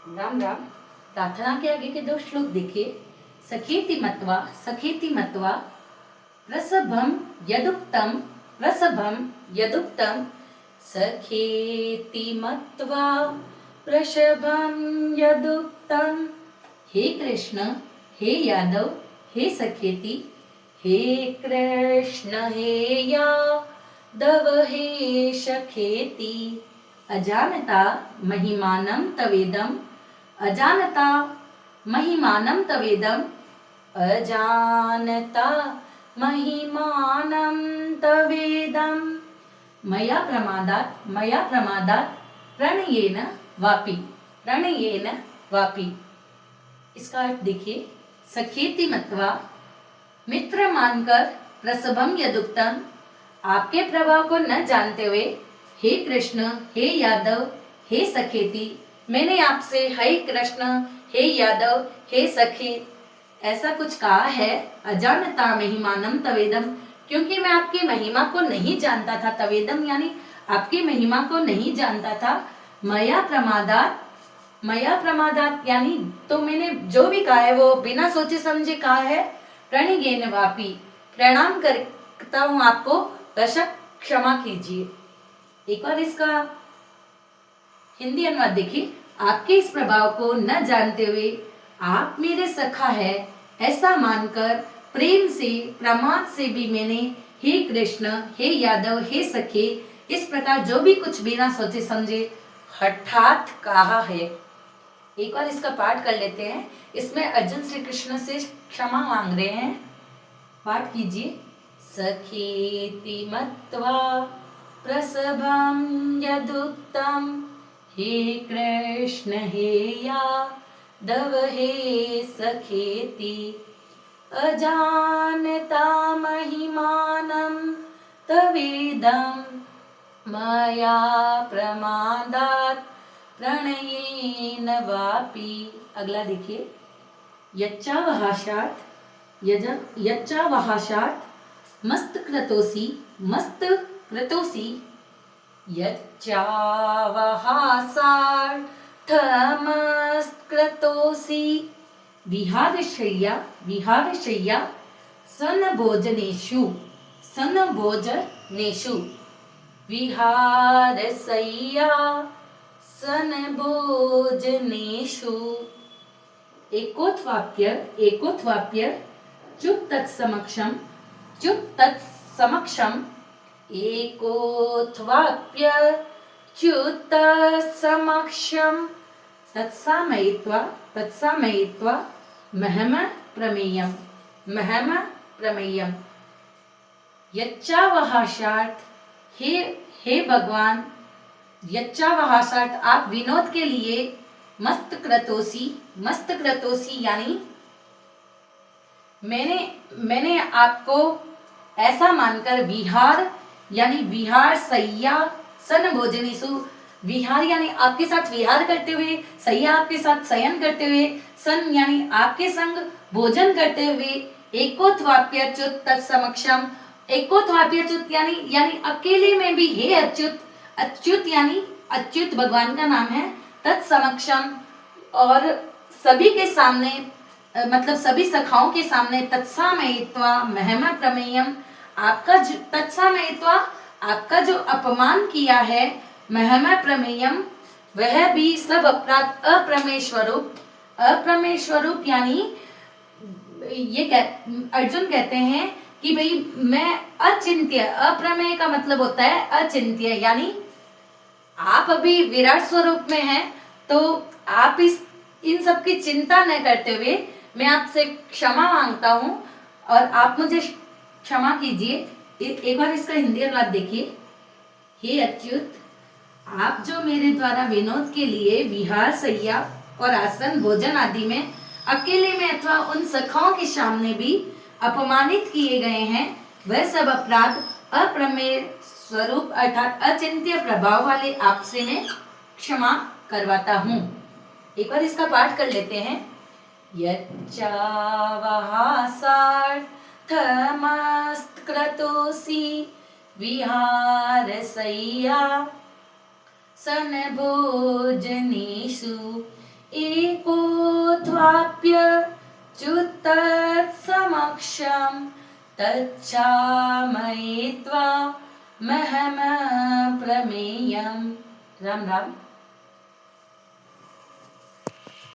राम राम। प्रार्थना के आगे के दो श्लोक देखिए। सखेति मत्वा प्रसभम यदुक्तम सखेति मत्वा प्रसभम यदुक्तम। हे कृष्ण, हे यादव, हे सखेति, हे कृष्ण, हे यादव, हे सखेति। अजानता महिमानं तवेदम, अजानता महिमानं तवेदम, अजानता महिमानं तवेदम। मया प्रमादात् प्रणयेन वापि। इसका अर्थ देखिए। सखेति मत्वा, मित्र मानकर, प्रसभम यदुक्तम, आपके प्रभाव को न जानते हुए, हे कृष्ण, हे यादव, हे सखेति, मैंने आपसे हे कृष्ण, हे यादव, हे सखे ऐसा कुछ कहा है। अजानता महिमानम तवेदम, क्योंकि मैं आपकी महिमा को नहीं जानता था। तवेदम यानी आपकी महिमा को नहीं जानता था। मया प्रमादात यानी तो मैंने जो भी कहा है वो बिना सोचे समझे कहा है। प्रणिगेन वापि, प्रणाम करता हूँ आपको, दर्शक क्षमा कीजिए। एक बार इसका हिंदी अनुवाद देखिए। आपके इस प्रभाव को न जानते हुए आप मेरे सखा है ऐसा मानकर प्रेम से, प्रमाद से भी मैंने हे कृष्ण, हे यादव, हे सखे इस प्रकार जो भी कुछ बिना सोचे समझे हठात कहा है। एक बार इसका पाठ कर लेते हैं। इसमें अर्जुन श्री कृष्ण से क्षमा मांग रहे हैं। पाठ कीजिए। सखेति मत्वा प्रसभं यदुक्तम, हे कृष्ण, हे यादव, हे सखेति, अजानता महिमानं तवेदं, मया प्रमादात् प्रणयेन वापि। अगला देखिए। यच्चावहाशात् मस्तक्रतोषि, यच्चावहासार्थमस्क्रतोषि, विहारशय्या सनभोजनेषु, विहारशय्या सनभोजनेषु। एकोत्वाप्य चुप तत्समक्षम, एकोत्वाप्य च्युतसमक्षम, तत्सामयित्वा महम प्रमेयम। यच्चावहासार्थ, हे भगवान, यच्चावहासार्थ आप विनोद के लिए, मस्तक्रतोषि यानी मैंने आपको ऐसा मानकर, विहार यानी विहार सैया, सन भोजनेषु, विहार यानी आपके साथ विहार करते हुए, सैया आपके साथ शयन करते हुए, सन यानी आपके संग भोजन करते हुए, एकोत्वाप्यच्युत तत्समक्षम, एकोत्वाप्यच्युत यानी अकेले में भी, हे अच्युत यानी अच्युत भगवान का नाम है, तत्समक्षम और सभी के सामने, मतलब सभी सखाओं के सामने, तत्सामयित्वा महम प्रमेयम, आपका जो अपमान किया है, महम प्रमेयम, वह भी सब अपराध अप्रमेय स्वरूप यानी ये अर्जुन कहते हैं कि भाई मैं अचिंत्य, अप्रमेय का मतलब होता है अचिंत्य, यानी आप अभी विराट स्वरूप में हैं, तो आप इन सब की चिंता न करते हुए मैं आपसे क्षमा मांगता हूं और आप मुझे क्षमा कीजिए। एक बार इसका हिंदी अनुवाद देखिए। हे अच्युत, आप जो मेरे द्वारा विनोद के लिए विहार, सैया और आसन, भोजन आदि में अकेले में अथवा उन सखाओं के सामने भी अपमानित किए गए हैं, वह सब अपराध अप्रमेय स्वरूप अर्थात अचिंत्य प्रभाव वाले आपसे मैं क्षमा करवाता हूँ। एक बार इसका पाठ कर लेते हैं। यच्चावहासार्थमस्क्रतोषि, विहारशय्या सनभोजनेषु, च्युतत्समक्षं तच्छामयित्वा महम प्रमेयम्। राम राम।